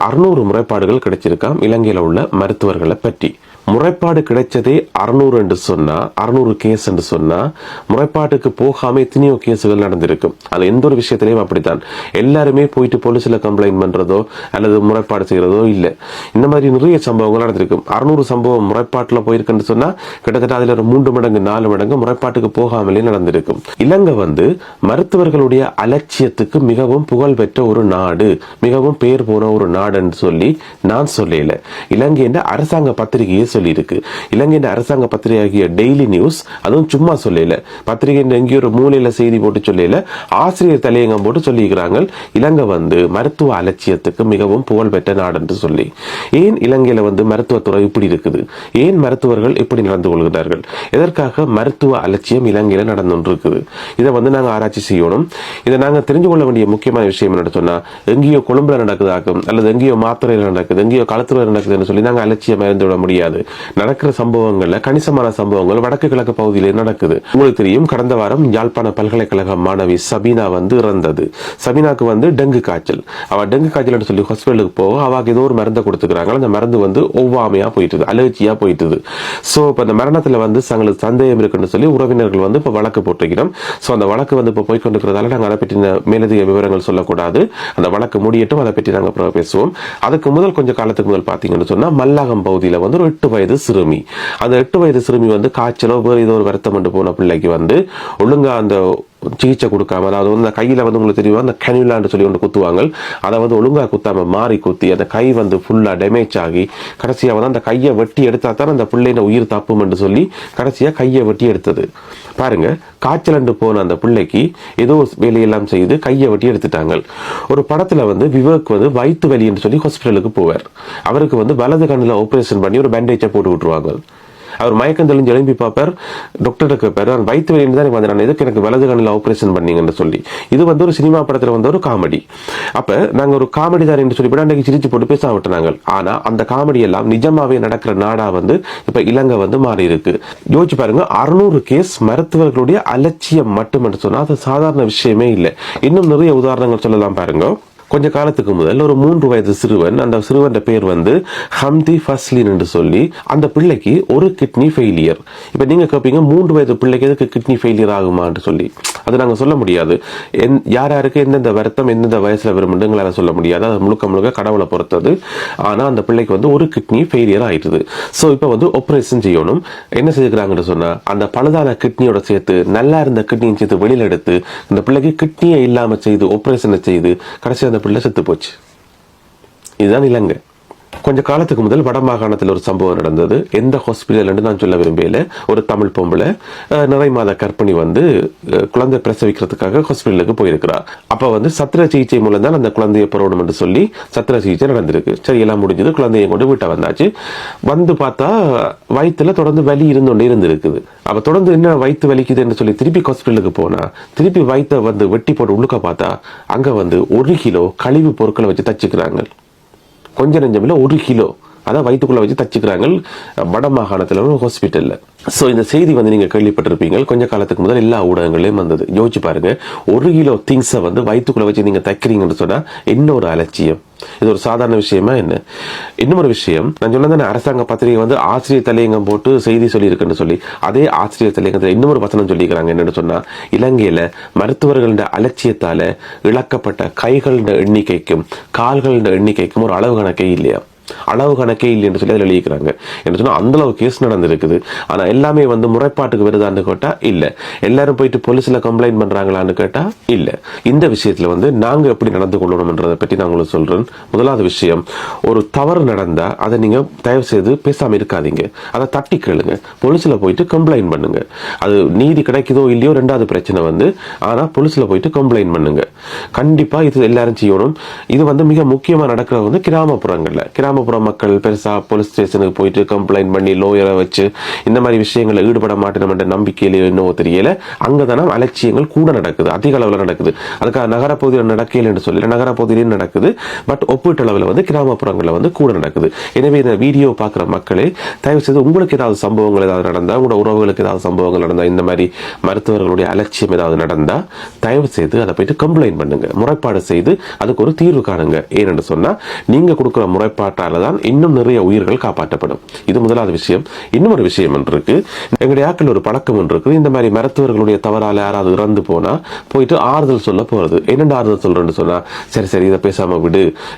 600 முறைப்பாடுகள் கிடைச்சிருக்காம் இலங்கையில உள்ள மருத்துவர்களை பற்றி. முறைப்பாடு கிடைச்சதே 600 என்று சொன்னா, 600 கேஸ் என்று சொன்னா, முறைப்பாட்டுக்கு போகாம எத்தனையோ கேஸுகள் நடந்திருக்கும். அது எந்த ஒரு விஷயத்திலையும் அப்படித்தான். எல்லாருமே போயிட்டு போலீஸ்ல கம்ப்ளைண்ட் பண்றதோ அல்லது முறைப்பாடு செய்யறதோ இல்ல. இந்த மாதிரி நிறைய சம்பவங்கள் நடந்திருக்கும். 600 சம்பவம் முறைப்பாட்டுல போயிருக்குன்னு சொன்னா கிட்டத்தட்ட அதுல ஒரு 3 மடங்கு 4 மடங்கு முறைப்பாட்டுக்கு போகாமலே நடந்திருக்கும். இலங்கை மருத்துவர்களுடைய அலட்சியத்துக்கு மிகவும் புகழ் பெற்ற ஒரு நாடு, மிகவும் பேர் போன ஒரு நாடுன்னு சொல்லி நான் சொல்லல. இலங்கையின் அரசாங்க பத்திரிகையை சொல்லி இருக்கு. இலங்கையின் அரசாங்க பத்திரிகையாகிய டெய்லி நியூஸ் அதுவும் சும்மா சொல்லல, பத்திரிகை எங்கேயோ ஒரு மூலையில செய்தி போட்டு சொல்லல, ஆசிரியர் தலையங்கம் போட்டு சொல்லிக்கிறாங்க. இலங்கை மருத்துவ அலட்சியத்துக்கு மிகவும் புகழ் பெற்ற நாடு என்று சொல்லி. ஏன் இலங்கையில மருத்துவத்துறை இப்படி இருக்குது? ஏன் மருத்துவர்கள் இப்படி நடந்து கொள்கிறார்கள்? எதற்காக மருத்துவ அலட்சியம் இலங்கையில நடந்து இருக்குது? இதை நாங்க ஆராய்ச்சி செய்யணும். இதை நாங்க தெரிஞ்சு கொள்ள வேண்டிய முக்கியமான விஷயம் என்ன சொன்னா, எங்கேயோ கொழும்புல நடக்குதாக்கும் அல்லது எங்கேயோ மாத்திரையில் நடக்குது, எங்கேயோ களத்துல நடக்குதுன்னு சொல்லி நாங்க அலட்சியம் இருந்து விட முடியாது. நடக்கிற சம்பவங்கள்ல கணிசமான சம்பவங்கள் வடக்கு கிழக்கு பகுதியிலே நடக்குது. உங்களுக்கு தெரியும், கடந்த வாரம் யாழ்ப்பாண பல்கலைக்கழக மாணவி சபீனா இறந்தது. சபீனாக்கு டெங்கு காய்ச்சல். அவ டெங்கு காய்ச்சல் சொல்லி ஹாஸ்பிட்டலுக்கு போக அவக்கு ஏதோ ஒரு மருந்தை கொடுத்துக்கிறாங்க. அந்த மருந்து ஒவ்வாமையா போயிட்டு, அலர்ஜியா போயிட்டு. சோ இப்ப அந்த மரணத்துல தங்களுக்கு சந்தேகம் இருக்குன்னு சொல்லி உறவினர்கள் இப்ப வழக்கு போட்டிருக்கிறோம். சோ அந்த வழக்கு இப்ப போய்கொண்டிருக்கிறதால நாங்க அதை பற்றி மேலதிக விவரங்கள் சொல்லக்கூடாது. அந்த வழக்கு முடியட்டும், அதை பற்றி நாங்க பேசுவோம். அதுக்கு கொஞ்ச காலத்துக்கு முதல் பாத்தீங்கன்னு சொன்னா மல்லாகம் பகுதியில ஒரு 8 வயது சிறுமி, அந்த 8 வயது சிறுமி காய்ச்சலோ வேறு ஏதோ ஒரு வருத்தம் போன பிள்ளைக்கு ஒழுங்கா அந்த சிகிச்சை கொடுக்காம, அதாவது அந்த கையில உங்களுக்கு தெரியும் அந்த கனிலான்னு சொல்லி ஒன்று குத்துவாங்க, அதை ஒழுங்கா குத்தாம மாறி குத்தி அந்த கை ஃபுல்லா டேமேஜ் ஆகி கடைசியா அந்த கையை வெட்டி எடுத்தா தான் அந்த பிள்ளைன உயிர் தப்பும் என்று சொல்லி கடைசியா கையை வெட்டி எடுத்தது. பாருங்க, காய்ச்சல் போன அந்த பிள்ளைக்கு ஏதோ வேலையெல்லாம் செய்து கையை வெட்டி எடுத்துட்டாங்க. ஒரு படத்துல விவேக் வயிற்று வலி என்று சொல்லி ஹாஸ்பிட்டலுக்கு போவார். அவருக்கு வலது கண்ணில் ஆபரேஷன் பண்ணி ஒரு பேண்டேஜை போட்டு விட்டுருவாங்க. அவர் மயக்கம் தெளிஞ்சு எழுப்பி பார்ப்பார், டாக்டர் கேட்பார், வயிற்று வலி தான் வந்தேன், எதுக்கு எனக்கு வலது கண்ணில் ஆபரேஷன் பண்ணீங்கன்னு சொல்லி. இது ஒரு சினிமா படத்துல ஒரு காமெடி. அப்ப நாங்க ஒரு காமெடி தான் என்று சொல்லி அன்னைக்கு சிரிச்சு போட்டு பேச விட்டுனாங்க. ஆனா அந்த காமெடி எல்லாம் நிஜமாவே நடக்கிற நாடா இப்ப இலங்கை மாறி இருக்கு. யோசிச்சு பாருங்க, 600 கேஸ் மருத்துவர்களுடைய அலட்சியம் மட்டும் என்று சொன்னா அது சாதாரண விஷயமே இல்லை. இன்னும் நிறைய உதாரணங்கள் சொல்லலாம் பாருங்க. கொஞ்ச காலத்துக்கு முதல் ஒரு 3 வயது சிறுவன், அந்த சிறுவன் பேர் ஹம்தி ஃபஸ்லின் என்று சொல்லி, அந்த பிள்ளைக்கு ஒரு கிட்னி ஃபெயிலியர். இப்ப நீங்க கேட்பீங்க, 3 வயது பிள்ளைக்கு எதுக்கு கிட்னி ஃபெயிலியர் ஆகுமான்னு சொல்லி. அது நாங்க சொல்ல முடியாது. யாருக்கு எந்தெந்த வருத்தம் எந்தெந்த வயசுல விரும்புங்களால சொல்ல முடியாது. அது முழுக்க கடவுளை பொறுத்தது. ஆனா அந்த பிள்ளைக்கு ஒரு கிட்னி ஃபெயிலியர் ஆயிடுது. சோ இப்ப ஆபரேஷன் செய்யணும். என்ன செய்யறாங்கன்னு சொன்னா, அந்த பழுதான கிட்னியோட சேர்த்து நல்லா இருந்த கிட்னியை சேர்த்து வெளியில எடுத்து அந்த பிள்ளைக்கு கிட்னியை இல்லாம செய்து ஆபரேஷனை செய்து கடைசி அந்த பிள்ளை செத்து போச்சு. இதுதான் இலங்கை. கொஞ்ச காலத்துக்கு முதல் வடமாகாணத்தில் ஒரு சம்பவம் நடந்தது. எந்த ஹாஸ்பிட்டல் நான் சொல்ல விரும்பல. ஒரு தமிழ் பொம்பளை நிறை மாத கர்ப்பிணி குழந்தை பிரசவிக்கிறதுக்காக ஹாஸ்பிட்டலுக்கு போயிருக்கிறார். அப்ப சத்திர சிகிச்சை மூலம் தான் அந்த குழந்தையை பெறணும் என்று சொல்லி சத்திர சிகிச்சை நடந்திருக்கு. சரி, எல்லாம் முடிஞ்சது. குழந்தையை கொண்டு வீட்டை வந்தாச்சு. பார்த்தா வயிற்றுல தொடர்ந்து வலி இருந்துകൊണ്ടே இருந்திருக்குது. அப்ப தொடர்ந்து என்ன வயிற்று வலிக்குது என்று சொல்லி திருப்பி ஹாஸ்பிட்டலுக்கு போனா, திருப்பி வயிற்றை வெட்டி போட்டு உள்ளுக்க பார்த்தா அங்க 1 கிலோ கழிவு பொருட்களை வச்சு தச்சுக்கிறாங்க. கொஞ்ச நெஞ்சமில்ல, 1 கிலோ அதான் வயிற்றுக்குள்ள வச்சு தச்சுக்கிறாங்க வடமாகாணத்துல ஒரு ஹாஸ்பிட்டல்ல. சோ இந்த செய்தி நீங்க கேள்விப்பட்டிருப்பீங்க. கொஞ்ச காலத்துக்கு முதல் எல்லா ஊடகங்களையும் வந்தது. யோசிச்சு பாருங்க, 1 கிலோ திங்ஸை வயிற்றுக்குள்ள வச்சு நீங்க தைக்கிறீங்கன்னு சொன்னா என்ன ஒரு அலட்சியம். இது ஒரு சாதாரண விஷயமா என்ன? இன்னொரு விஷயம், நான் சொன்ன அரசாங்க பத்திரிகை ஆசிரியர் தலையங்கம் போட்டு செய்தி சொல்லி இருக்குன்னு சொல்லி, அதே ஆசிரியர் தலையங்கத்தில் இன்னொரு வசனம் சொல்லிக்கிறாங்க. என்னன்னு சொன்னா, இலங்கையில மருத்துவர்கள அலட்சியத்தால இழக்கப்பட்ட கைகள எண்ணிக்கைக்கும் கால்கள எண்ணிக்கைக்கும் ஒரு அளவு கணக்கே இல்லையா, அளவு கணக்கே இல்லை என்று சொல்லி அதில் எழுதிக்கிறாங்க. என்று சொன்னா அந்த அளவு கேஸ் நடந்திருக்குது. ஆனா எல்லாமே முறைப்பாட்டுக்கு வருதான்னு கேட்டா இல்ல. எல்லாரும் போயிட்டு போலீஸ்ல கம்ப்ளைண்ட் பண்றாங்களான்னு கேட்டா இல்ல. இந்த விஷயத்துல நாங்க எப்படி நடந்து கொள்ளணும்ன்றதை பற்றி நான் உங்களுக்கு சொல்றேன். முதலாவது விஷயம், ஒரு தவறு நடந்தா அதை நீங்க தயவு செய்து பேசாம இருக்காதீங்க. அதை தட்டி கேளுங்க. போலீஸ்ல போயிட்டு கம்ப்ளைண்ட் பண்ணுங்க. அது நீதி கிடைக்குதோ இல்லையோ ரெண்டாவது பிரச்சனை. ஆனா போலீஸ்ல போயிட்டு கம்ப்ளைண்ட் பண்ணுங்க. கண்டிப்பா இது எல்லாரும் செய்யணும். இது மிக முக்கியமா நடக்கிறது கிராமப்புறங்கள்ல. கிராமப்புற மக்கள் பெருசா போலீஸ் ஸ்டேஷனுக்கு போயிட்டு கம்ப்ளைண்ட் பண்ணி லோயரை வச்சு இந்த மாதிரி விஷயங்களை ஈடுபட மாட்டேன் என்ற நம்பிக்கையிலேயோ என்னவோ தெரியல. அங்கதான அலட்சியங்கள் கூட நடக்குது, அதிக அளவில் நடக்குது. அதுக்காக நகரப்பகுதியில் நடக்கல என்று சொல்லி நகரப்பகுதியிலும் நடக்குது, பட் ஒப்பீட்டளவில் கிராமப்புறங்களில் கூட நடக்குது. எனவே இந்த வீடியோ பார்க்குற மக்களே தயவு செய்து உங்களுக்கு ஏதாவது சம்பவங்கள் ஏதாவது நடந்தா, உங்களோட உறவுகளுக்கு ஏதாவது சம்பவங்கள் நடந்தா, இந்த மாதிரி மருத்துவர்களுடைய அலட்சியம் ஏதாவது நடந்தா தயவு செய்து அதை போயிட்டு கம்ப்ளைண்ட் பண்ணுங்க, முறைப்பாடு செய்து அதுக்கு ஒரு தீர்வு காணுங்க. ஏனென்று சொன்னா நீங்க கொடுக்கிற முறைப்பாட்டால தான் இன்னும் நிறைய உயிர்கள் காப்பாற்றப்படும். இது முதலாவது விஷயம். இன்னும் ஒரு விஷயம் ஒன்று இருக்கு. எங்களுடைய ஆக்கள் ஒரு பழக்கம் ஒன்று இருக்கு. இந்த மாதிரி மருத்துவர்களுடைய தவறால யாராவது இறந்து போனா போயிட்டு ஆறுதல் சொல்ல போறது. என்னென்ன ஆறுதல் சொல்றேன்னு சொன்னா, சரி சரி இதை பேசாம விடு,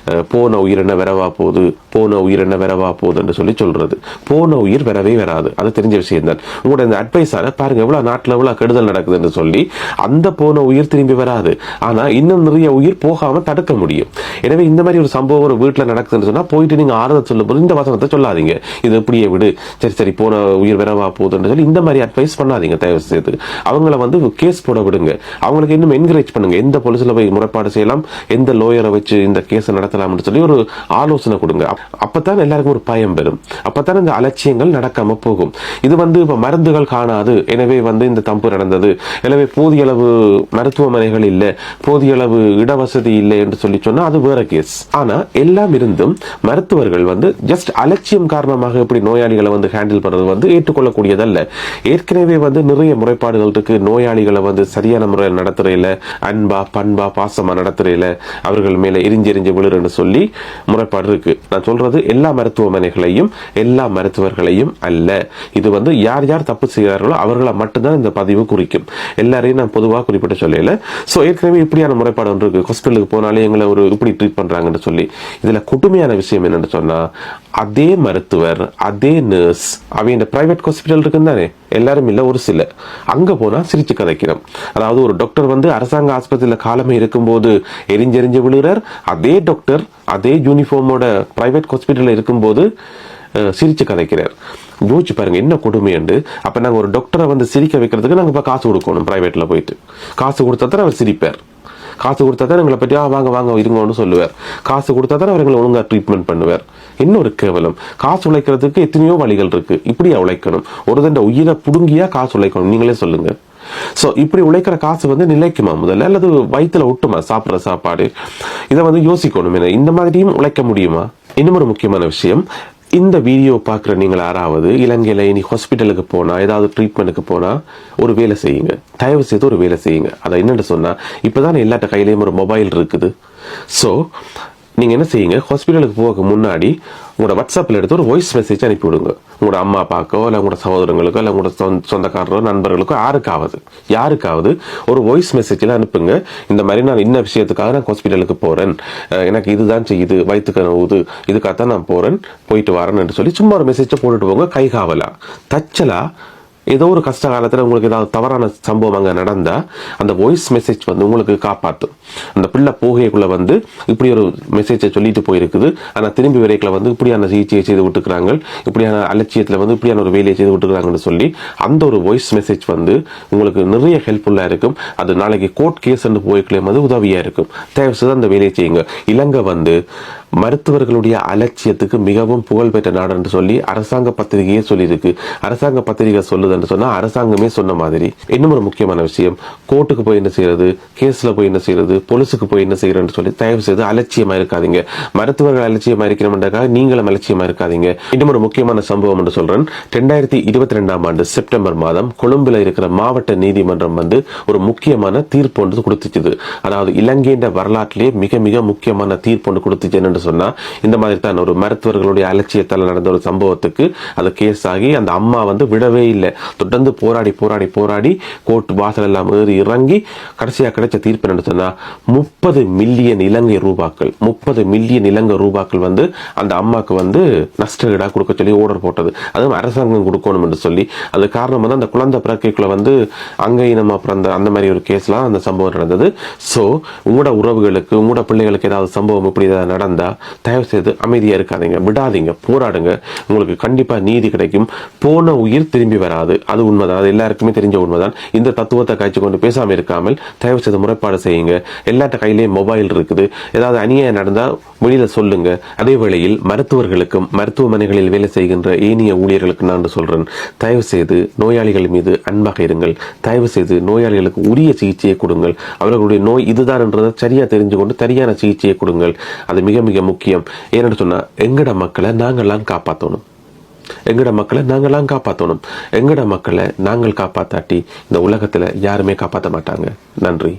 போன உயிர் என்ன வரவா போகுது, போன உயிர் என்ன வரவா போகுது என்று சொல்லி சொல்றது. போன உயிர் வரவே வராது, அது தெரிஞ்ச விஷயம் தான். உங்களோட இந்த அட்வைஸால பாருங்க எவ்வளவு நாட்டில் எவ்வளவு கெடுதல் நடக்குது என்று சொல்லி அந்த போன உயிர் திரும்பி வராது. ஆனா இன்னும் நிறைய உயிர் போகாம தடுக்க முடியும். எனவே இந்த மாதிரி ஒரு சம்பவம் ஒரு வீட்டில் நடக்குதுன்னு சொன்னா போயிட்டு நீங்க ஆறுதல் சொல்லும் போது இந்த வசனத்தை சொல்லாதீங்க, இது இப்படியே விடு, சரி சரி போன உயிர் வரவா போகுதுன்னு சொல்லி இந்த மாதிரி அட்வைஸ் பண்ணாதீங்க. தயவு செய்து அவங்கள கேஸ் போட விடுங்க. அவங்களுக்கு இன்னும் என்கரேஜ் பண்ணுங்க. எந்த போலீஸ்ல போய் முறைப்பாடு செய்யலாம், எந்த லோயரை வச்சு இந்த கேஸ் நடத்தலாம் சொல்லி ஒரு ஆலோசனை கொடுங்க. அப்பதான் எல்லாருக்கும் ஒரு பயம் பெறும். அப்பதான் இந்த அலட்சியங்கள் நடக்காம போகும். இது இப்ப மருந்துகள் காணாது, எனவே இந்த தம்பு நடந்தது, எனவே போதிய அளவு மருத்துவமனைகள் இல்லை, போதிய அளவு இடவசதி இல்லை என்று சொல்லி சொன்னா அது வேற கேஸ். ஆனா எல்லாம் இருந்தும் மருத்துவர்கள் ஜஸ்ட் அலட்சியம் காரணமாக எப்படி நோயாளிகளை ஹேண்டில் பண்றது ஏற்றுக்கொள்ளக்கூடியதல்ல. ஏற்கனவே நிறைய முறைப்பாடுகள் இருக்கு. நோயாளிகளை சரியான முறையில் நடத்துறையில, அன்பா பண்பா பாசமா நடத்துறையில அவர்கள் மேல எரிஞ்செறிஞ்சு விழுறன்னு சொல்லி முறைப்பாடு இருக்கு. நான் சொல்றது எல்லா மருத்துவமனைகளையும் எல்லா மருத்துவர்களையும் அல்ல. இது யார் யார் தப்பு செய்கிறார்களோ அவர்களை மட்டும்தான் இந்த பதிவு குறிக்கும். எல்லாரையும் நான் பொதுவாக குறிப்பிட்டு சொல்லல. சோ ஏற்கனவே இப்படியான முறைப்பாடு ஒன்று இருக்கு. ஹாஸ்பிட்டலுக்கு போனாலே எங்களை ஒரு இப்படி ட்ரீட் பண்றாங்கன்னு சொல்லி. இதுல கொடுமையான விஷயம் என்னன்னு சொன்னா, அதே மருத்துவர் அதே நர்ஸ் அவங்க பிரைவேட் ஹாஸ்பிட்டல் இருக்குன்னு தானே, எல்லாரும் இல்ல ஒரு சில, அங்க போனா சிரிச்சு கதைக்கிறோம். அதாவது ஒரு டாக்டர் அரசாங்க ஆஸ்பத்திரியில காலமே இருக்கும்போது எரிஞ்செறிஞ்சு விழுகிறார். அதே டாக்டர் அதே யூனிஃபார்மோட பிரைவேட் ஹாஸ்பிட்டல்ல இருக்கும்போது சிரிச்சு கதைக்கிறார். யோசிச்சு பாருங்க என்ன கொடுமை என்று. அப்ப நாங்க ஒரு டாக்டரை சிரிக்க வைக்கிறதுக்கு நாங்க இப்ப காசு கொடுக்கணும். பிரைவேட்ல போயிட்டு காசு கொடுத்தா தான் அவர் சிரிப்பார். காசு கொடுத்தா தான் எங்களை பற்றி வாங்க வாங்க இருங்கன்னு சொல்லுவார். காசு கொடுத்தா தான் அவர் எங்களை ஒழுங்கா ட்ரீட்மெண்ட் பண்ணுவார். இன்னொரு கேவலம், காசு உழைக்கிறதுக்கு எத்தனையோ வழிகள் இருக்கு. இப்படியா உழைக்கணும்? ஒரு தண்ட உயிரை புடுங்கியா காசு உழைக்கணும்? நீங்களே சொல்லுங்க. சோ இப்படி உழைக்கிற காசு நிலைக்குமா முதல்ல, அல்லது வயிற்றுல ஒட்டுமா சாப்பிடுற சாப்பாடு? இதை யோசிக்கணும். இந்த மாதிரியும் உழைக்க முடியுமா? இன்னும் ஒரு முக்கியமான விஷயம், இந்த வீடியோ பார்க்குற நீங்கள் யாராவது இலங்கையில இனி ஹாஸ்பிட்டலுக்கு போனா, ஏதாவது ட்ரீட்மெண்ட்டுக்கு போனா ஒரு வேலை செய்யுங்க. தயவு செய்து ஒரு வேலை செய்யுங்க. அதை என்னன்னு சொன்னா, இப்பதான் எல்லாட்ட கையிலயும் ஒரு மொபைல் இருக்குது. சோ நீங்க என்ன செய்யுங்க, ஹாஸ்பிட்டலுக்கு போக முன்னாடி உங்களோட வாட்ஸ்அப்ல எடுத்து ஒரு வாய்ஸ் மெசேஜ் அனுப்பி விடுங்க. உங்களோட அம்மா அப்பாக்கோ இல்ல உங்களோட சகோதரங்களுக்கோ இல்ல உங்களோட சொந்தக்காரரோ நண்பர்களுக்கோ யாருக்காவது ஒரு வாய்ஸ் மெசேஜ்ல அனுப்புங்க. இந்த மாதிரி நான் இன்ன விஷயத்துக்காக நான் ஹாஸ்பிட்டலுக்கு போறேன், எனக்கு இதுதான் செய்யுது, வயிற்றுக்கு நோவுது, இதுக்காகத்தான் நான் போறேன், போயிட்டு வரேன்னு சொல்லி சும்மா ஒரு மெசேஜை போட்டுட்டு போங்க. கை காவலா தச்சலா ஏதோ ஒரு கஷ்ட காலத்துல உங்களுக்கு ஏதாவது தவறான சம்பவம் அங்க நடந்தா அந்த வாய்ஸ் மெசேஜ் உங்களுக்கு காப்பாத்தும். அந்த பிள்ளை போகைக்குள்ள இப்படி ஒரு மெசேஜை சொல்லிட்டு போயிருக்குது, ஆனா திரும்பி வரைக்குள்ள இப்படியான சிகிச்சையை செய்து விட்டுக்கிறாங்க, இப்படியான அலட்சியத்துல இப்படியான ஒரு வேலையை செய்து விட்டுக்கிறாங்கன்னு சொல்லி அந்த ஒரு வாய்ஸ் மெசேஜ் உங்களுக்கு நிறைய ஹெல்ப்ஃபுல்லா இருக்கும். அது நாளைக்கு கோர்ட் கேஸ் போய்க்குள்ளே உதவியா இருக்கும். தயவு செய்து அந்த வேலையை செய்யுங்க. இலங்கை மருத்துவர்களுடைய அலட்சியத்துக்கு மிகவும் புகழ்பெற்ற நாடு என்று சொல்லி அரசாங்க பத்திரிகையே சொல்லியிருக்கு. அரசாங்க பத்திரிகை சொல்லுது என்று சொன்னா அரசாங்கமே சொன்ன மாதிரி. இன்னும் ஒரு முக்கியமான விஷயம், கோர்ட்டுக்கு போய் என்ன செய்யறது, கேஸ்ல போய் என்ன செய்யறது, போலீஸுக்கு போய் என்ன செய்யறதுன்னு சொல்லி தயவு செய்து அலட்சியமா இருக்காதீங்க. மருத்துவர்கள் அலட்சியமா இருக்கிறோம்ன்றக்காக நீங்களும் அலட்சியமா இருக்காதீங்க. இன்னும் ஒரு முக்கியமான சம்பவம் என்று சொல்றேன். 2022 ஆண்டு செப்டம்பர் மாதம் கொழும்புல இருக்கிற மாவட்ட நீதிமன்றம் ஒரு முக்கியமான தீர்ப்பு ஒன்று கொடுத்துச்சு. அதாவது இலங்கையின் வரலாற்றிலே மிக மிக முக்கியமான தீர்ப்பு ஒன்று கொடுத்துச்சு. சொன்னா இந்த மாதிரி தான் ஒரு மருத்துவர்களுடைய அலட்சியத்தால் நடந்த ஒரு சம்பவத்துக்கு அது கேஸ் ஆகி அந்த அம்மா விடவே இல்லை. தொடர்ந்து போராடி கோர்ட் வாசல் எல்லாம் ஏறி இறங்கி கடைசியா கிடைச்ச தீர்ப்பு என்ன சொன்னா 30 மில்லியன் இலங்கை ரூபாக்கள் 30 மில்லியன் இலங்கை ரூபாக்கள் அந்த அம்மாக்கு நஷ்டஈடா கொடுக்க சொல்லி ஆர்டர் போட்டது. அதுவும் அரசாங்கம் கொடுக்கணும் என்று சொல்லி. அது காரணம் அந்த குழந்தை பிறக்கைக்குள்ள அங்கீனமா பிறந்த அந்த மாதிரி ஒரு கேஸ்லாம் அந்த சம்பவம் நடந்தது. சோ உங்களோட உறவுகளுக்கு உங்களோட பிள்ளைகளுக்கு ஏதாவது சம்பவம் இப்படி ஏதாவது நடந்தா இருந்தா தயவு செய்து அமைதியா இருக்காதீங்க, விடாதீங்க, போராடுங்க. உங்களுக்கு கண்டிப்பா நீதி கிடைக்கும். போன உயிர் திரும்பி வராது, அது உண்மைதான், அது எல்லாருக்குமே தெரிஞ்ச உண்மைதான். இந்த தத்துவத்தை காய்ச்சி கொண்டு பேசாம இருக்காமல் தயவு செய்து முறைப்பாடு செய்யுங்க. எல்லாத்த கையிலேயே மொபைல் இருக்குது. ஏதாவது அநியாயம் நடந்தா வெளியில சொல்லுங்க. அதே வேளையில் மருத்துவர்களுக்கும் மருத்துவமனைகளில் வேலை செய்கின்ற ஏனைய ஊழியர்களுக்கு நான் சொல்றேன், தயவு செய்து நோயாளிகள் மீது அன்பாக இருங்கள். தயவு செய்து நோயாளிகளுக்கு உரிய சிகிச்சையை கொடுங்கள். அவர்களுடைய நோய் இதுதான் என்றதை சரியா தெரிஞ்சு கொண்டு சரியான சிகிச்சையை கொடுங்கள். அது மிக மிக முக்கியம். ஏன்னு சொன்னா எங்கட மக்களை நாங்கள்லாம் காப்பாற்றணும். எங்கட மக்களை நாங்கள்லாம் காப்பாற்றணும். எங்கட மக்களை நாங்கள் காப்பாத்தாட்டி இந்த உலகத்துல யாருமே காப்பாற்ற மாட்டாங்க. நன்றி.